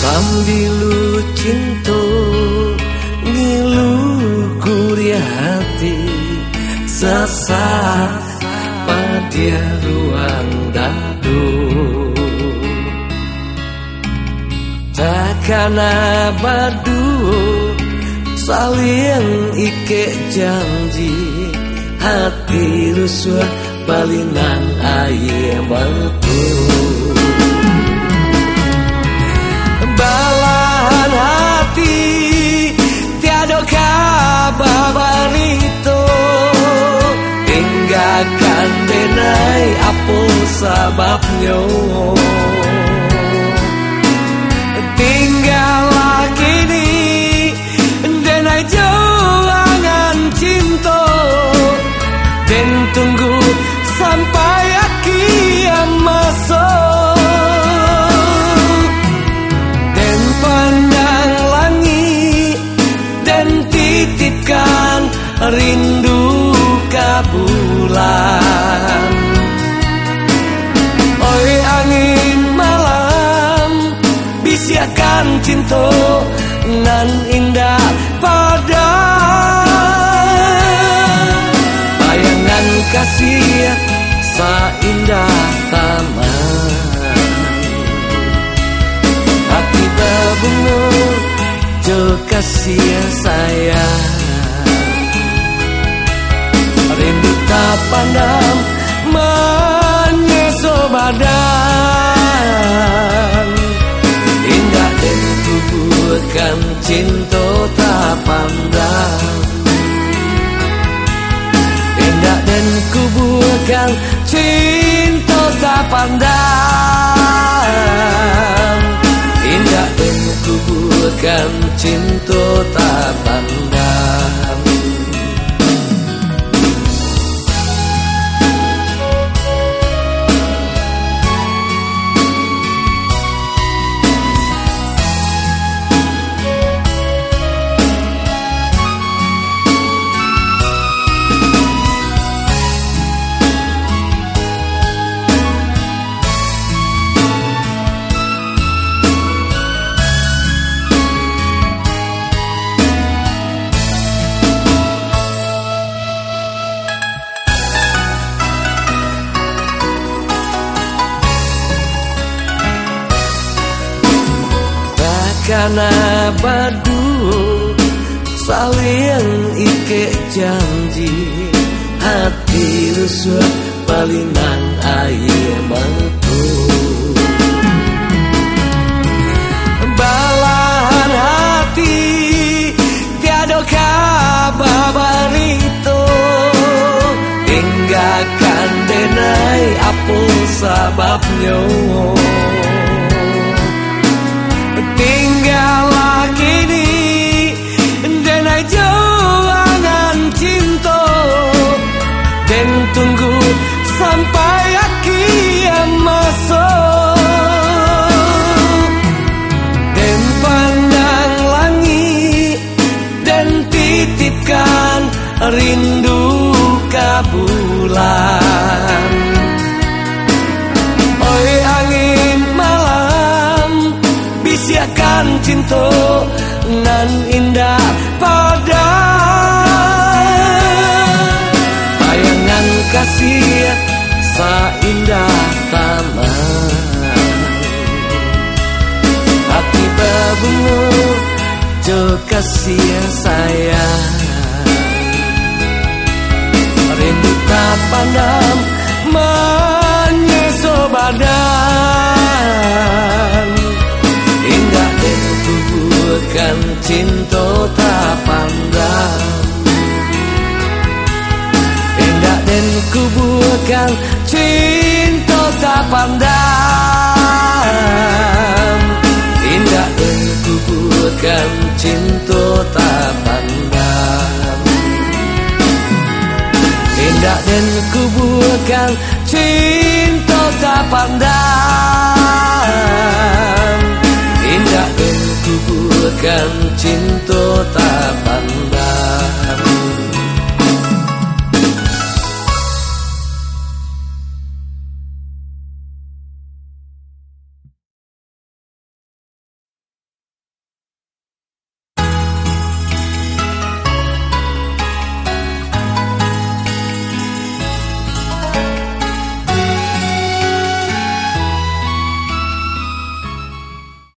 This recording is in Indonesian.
Sambilu cinta ngilu kuria hati sesak pada ruang dadu takkan abadu saling ike janji hati rusuh balinan air batu balahan hati tiada kabar itu tinggalkan denai apa sebabnya tinggal lagi ni denai jangan cinta dan tunggu sampai akhir masa dan pandang langit dan titipkan rindu ke bulan. Oi angin malam bisiakan cinta nan indah pada bayangan kasih seindah taman hati berbunga jo kasih sayang rindu tak pandang menyeso badan indah dan kuburkan cinta tak pandang indah dan kuburkan cinta tak pandang indah dan kuburkan cinta tak pandang. Karena badu saling ike janji hati rusuh balinan air batu balahan hati tiada kabar itu tinggalkan denai apa sebabnya tinggal lagi ni denai jangan cinta dan tunggu sampai akhir masa dan pandang langit dan titipkan rindu ke bulan. Oi angin malam bisiakan cinta nan indah pada bayangan kasih seindah taman hati berbunga jo kasih sayang rindu tak pandang menyeso badan indah dan kuburkan cinta tak pandang indah dan kuburkan cinta tak pandang indah dan kuburkan cinta tak pandang indah dan kuburkan cinta tak pandang